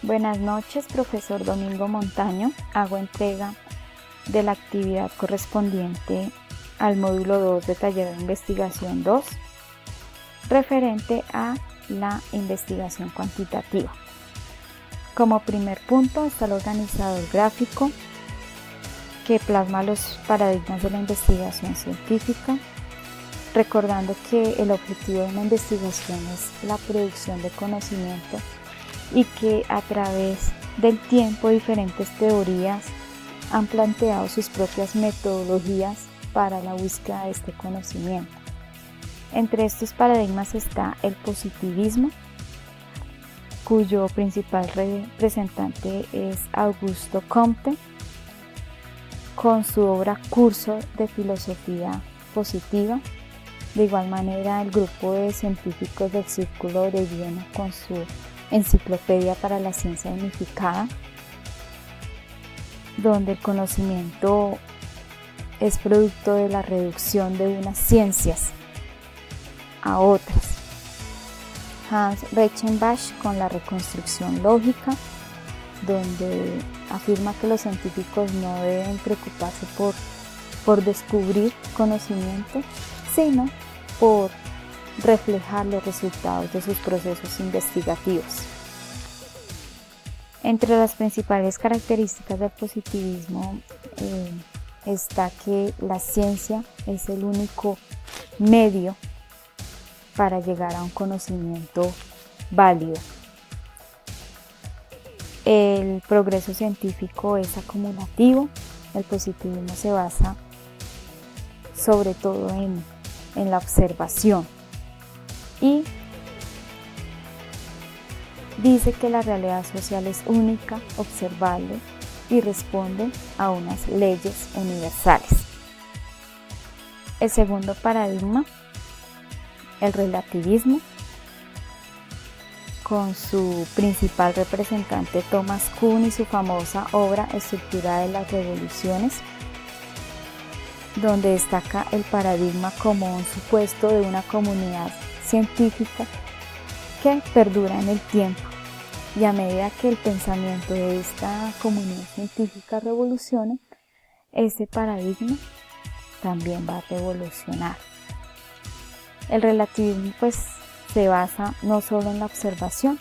Buenas noches, profesor Domingo Montaño. Hago entrega de la actividad correspondiente al módulo 2 de taller de investigación 2, referente a la investigación cuantitativa. Como primer punto está el organizador gráfico que plasma los paradigmas de la investigación científica, recordando que el objetivo de una investigación es la producción de conocimiento y que a través del tiempo diferentes teorías han planteado sus propias metodologías para la búsqueda de este conocimiento. Entre estos paradigmas está el positivismo, cuyo principal representante es Augusto Comte, con su obra Curso de Filosofía Positiva. De igual manera, el grupo de científicos del Círculo de Viena con su Enciclopedia para la Ciencia Unificada, donde el conocimiento es producto de la reducción de unas ciencias a otras. Hans Reichenbach con la reconstrucción lógica, donde afirma que los científicos no deben preocuparse por descubrir conocimiento, sino por reflejar los resultados de sus procesos investigativos. Entre las principales características del positivismo está que la ciencia es el único medio para llegar a un conocimiento válido. El progreso científico es acumulativo. El positivismo se basa sobre todo en la observación y dice que la realidad social es única, observable y responde a unas leyes universales. El segundo paradigma, el relativismo, con su principal representante Thomas Kuhn y su famosa obra Estructura de las revoluciones, donde destaca el paradigma como un supuesto de una comunidad científica que perdura en el tiempo, y a medida que el pensamiento de esta comunidad científica revolucione, ese paradigma también va a revolucionar. El relativismo se basa no solo en la observación,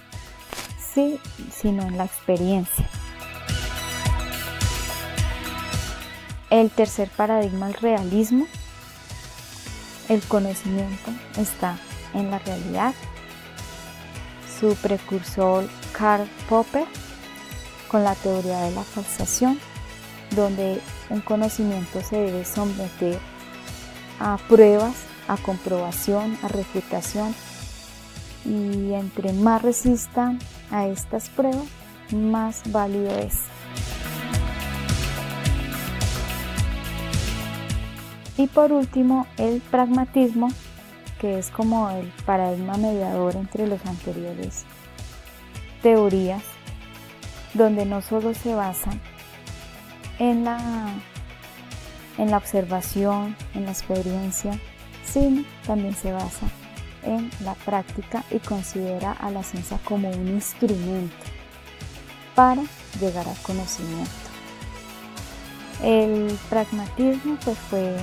sino en la experiencia. El tercer paradigma, el realismo. El conocimiento está en la realidad. Su precursor Karl Popper con la teoría de la falsación, donde un conocimiento se debe someter a pruebas, a comprobación, a refutación, y entre más resistan a estas pruebas, más válido es. Y por último, el pragmatismo, que es como el paradigma mediador entre las anteriores teorías, donde no solo se basa en la observación, en la experiencia, sino también se basa en la práctica y considera a la ciencia como un instrumento para llegar al conocimiento. El pragmatismo fue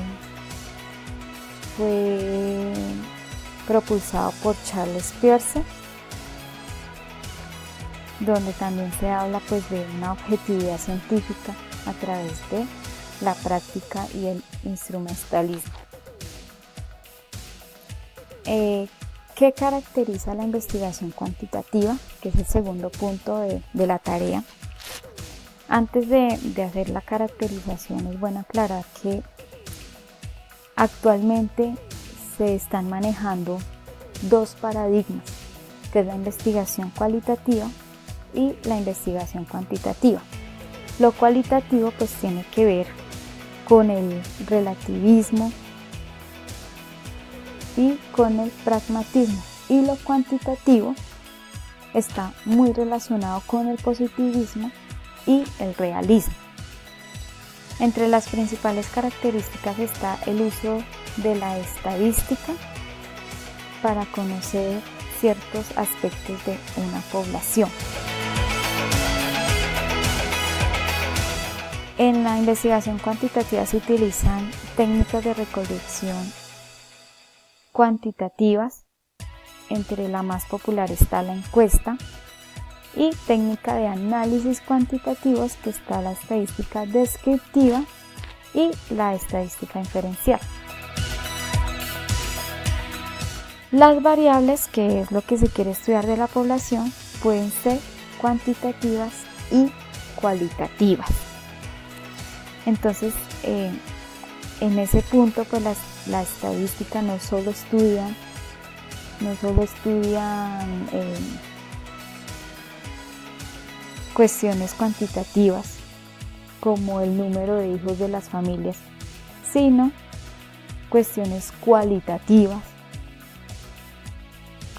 propulsado por Charles Peirce, donde también se habla de una objetividad científica a través de la práctica y el instrumentalismo. ¿Qué caracteriza la investigación cuantitativa? Que es el segundo punto de la tarea. Antes de hacer la caracterización, es bueno aclarar que actualmente se están manejando dos paradigmas, que es la investigación cualitativa y la investigación cuantitativa. Lo cualitativo tiene que ver con el relativismo y con el pragmatismo, y lo cuantitativo está muy relacionado con el positivismo y el realismo. Entre las principales características está el uso de la estadística para conocer ciertos aspectos de una población. En la investigación cuantitativa se utilizan técnicas de recolección cuantitativas, entre la más popular está la encuesta, y técnica de análisis cuantitativos, que está la estadística descriptiva y la estadística inferencial. Las variables, que es lo que se quiere estudiar de la población, pueden ser cuantitativas y cualitativas. Entonces, en ese punto, pues la estadística no solo estudian cuestiones cuantitativas como el número de hijos de las familias, sino cuestiones cualitativas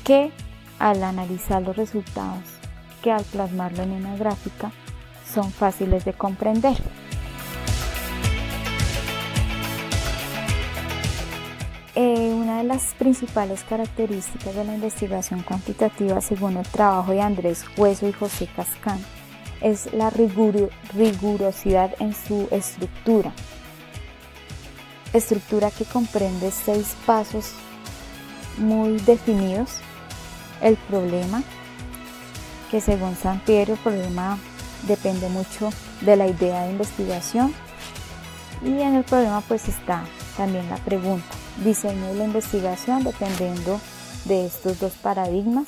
que, al analizar los resultados, que al plasmarlo en una gráfica, son fáciles de comprender. Una de las principales características de la investigación cuantitativa, según el trabajo de Andrés Hueso y José Cascán, es la rigurosidad en su estructura que comprende 6 pasos muy definidos. El problema, que según Sampieri, el problema depende mucho de la idea de investigación, y en el problema pues está también la pregunta. Diseño de la investigación dependiendo de estos 2 paradigmas: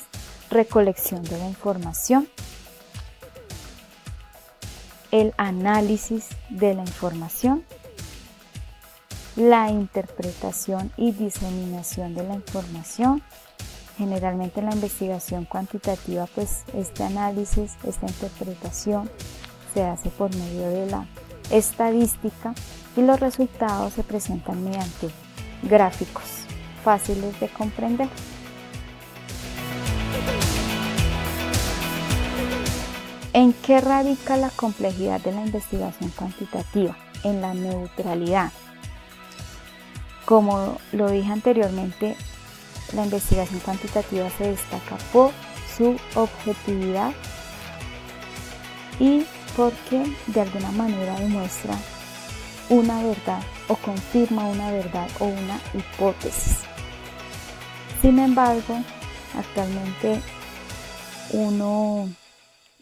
recolección de la información, el análisis de la información, la interpretación y diseminación de la información. Generalmente en la investigación cuantitativa, pues este análisis, esta interpretación se hace por medio de la estadística, y los resultados se presentan mediante gráficos fáciles de comprender. ¿En qué radica la complejidad de la investigación cuantitativa? En la neutralidad. Como lo dije anteriormente, la investigación cuantitativa se destaca por su objetividad y porque de alguna manera demuestra una verdad o confirma una verdad o una hipótesis. Sin embargo, actualmente uno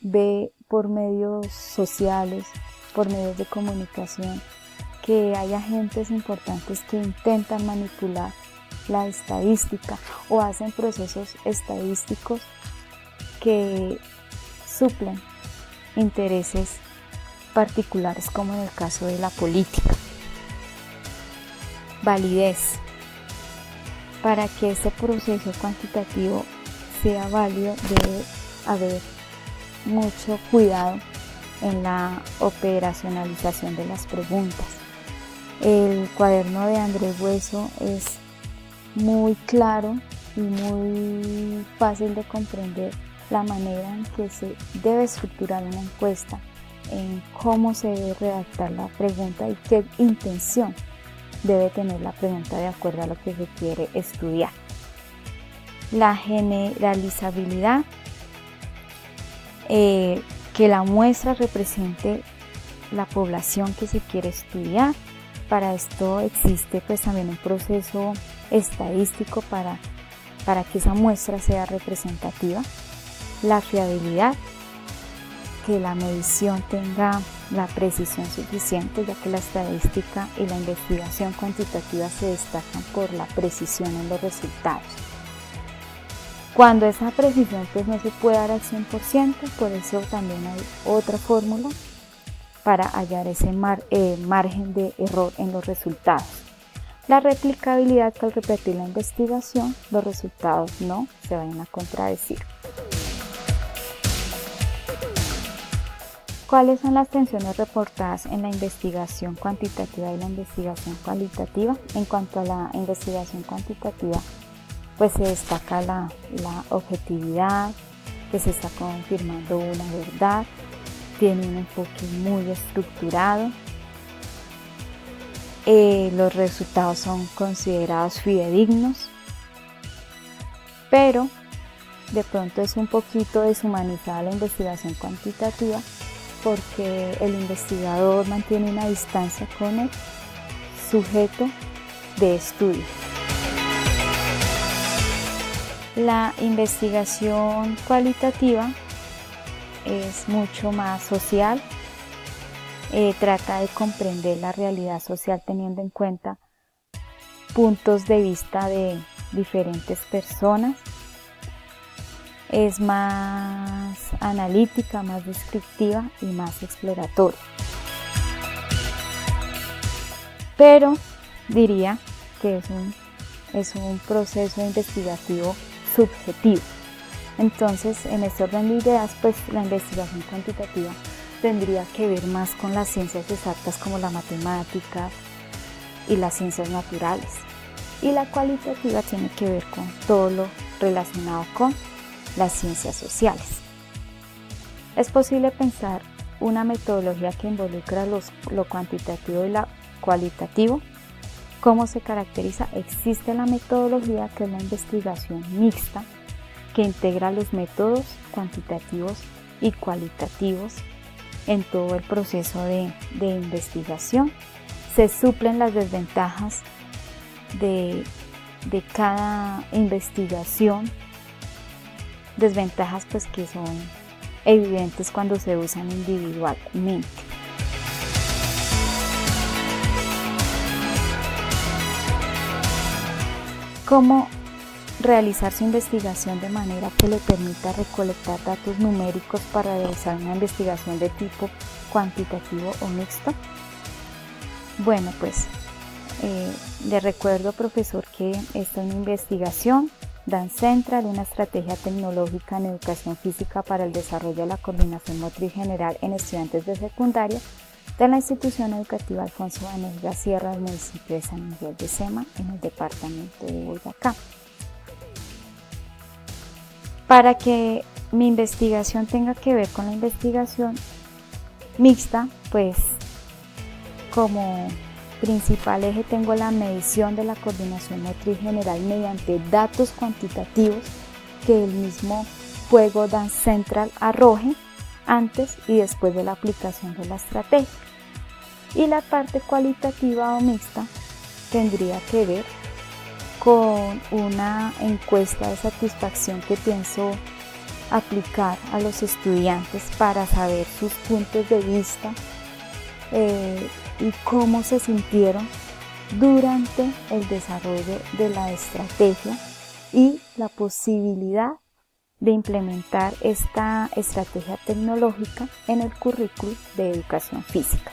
ve por medios sociales, por medios de comunicación, que hay agentes importantes que intentan manipular la estadística o hacen procesos estadísticos que suplen intereses particulares, como en el caso de la política. Validez. Para que este proceso cuantitativo sea válido, debe haber mucho cuidado en la operacionalización de las preguntas. El cuaderno de Andrés Hueso es muy claro y muy fácil de comprender la manera en que se debe estructurar una encuesta, en cómo se debe redactar la pregunta y qué intención debe tener la pregunta de acuerdo a lo que se quiere estudiar. La generalizabilidad, que la muestra represente la población que se quiere estudiar. Para esto existe pues también un proceso estadístico para que esa muestra sea representativa. La fiabilidad, que la medición tenga la precisión suficiente, ya que la estadística y la investigación cuantitativa se destacan por la precisión en los resultados. Cuando esa precisión pues no se puede dar al 100%, por eso también hay otra fórmula para hallar ese margen de error en los resultados. La replicabilidad, que al repetir la investigación, los resultados no se vayan a contradecir. ¿Cuáles son las tensiones reportadas en la investigación cuantitativa y la investigación cualitativa? En cuanto a la investigación cuantitativa, pues se destaca la objetividad, que se está confirmando una verdad, tiene un enfoque muy estructurado, los resultados son considerados fidedignos, pero de pronto es un poquito deshumanizada la investigación cuantitativa porque el investigador mantiene una distancia con el sujeto de estudio. La investigación cualitativa es mucho más social, trata de comprender la realidad social teniendo en cuenta puntos de vista de diferentes personas, es más analítica, más descriptiva y más exploratoria. Pero diría que es un proceso investigativo subjetivo. Entonces, en este orden de ideas, pues la investigación cuantitativa tendría que ver más con las ciencias exactas como la matemática y las ciencias naturales. Y la cualitativa tiene que ver con todo lo relacionado con las ciencias sociales. Es posible pensar una metodología que involucra lo cuantitativo y lo cualitativo. ¿Cómo se caracteriza? Existe la metodología que es la investigación mixta, que integra los métodos cuantitativos y cualitativos en todo el proceso de investigación. Se suplen las desventajas de cada investigación, desventajas pues que son evidentes cuando se usan individualmente. ¿Cómo realizar su investigación de manera que le permita recolectar datos numéricos para realizar una investigación de tipo cuantitativo o mixto? Bueno, pues le recuerdo, profesor, que esta es una investigación Dance Central, una estrategia tecnológica en educación física para el desarrollo de la coordinación motriz general en estudiantes de secundaria de la institución educativa Alfonso Vanegas Sierra del municipio de San Miguel de Sema, en el departamento de Boyacá. Para que mi investigación tenga que ver con la investigación mixta, pues como principal eje tengo la medición de la coordinación motriz general mediante datos cuantitativos que el mismo juego Dance Central arroje antes y después de la aplicación de la estrategia. Y la parte cualitativa o mixta tendría que ver con una encuesta de satisfacción que pienso aplicar a los estudiantes para saber sus puntos de vista y cómo se sintieron durante el desarrollo de la estrategia y la posibilidad de implementar esta estrategia tecnológica en el currículo de educación física.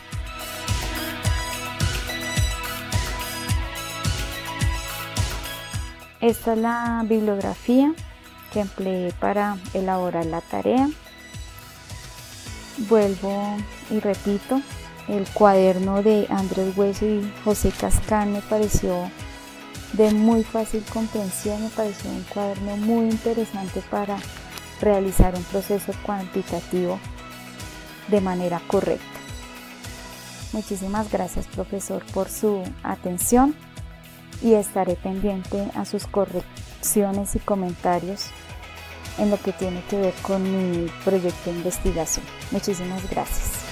Esta es la bibliografía que empleé para elaborar la tarea. Vuelvo y repito, el cuaderno de Andrés Hueso y José Cascán me pareció de muy fácil comprensión, me pareció un cuaderno muy interesante para realizar un proceso cuantitativo de manera correcta. Muchísimas gracias, profesor, por su atención y estaré pendiente a sus correcciones y comentarios en lo que tiene que ver con mi proyecto de investigación. Muchísimas gracias.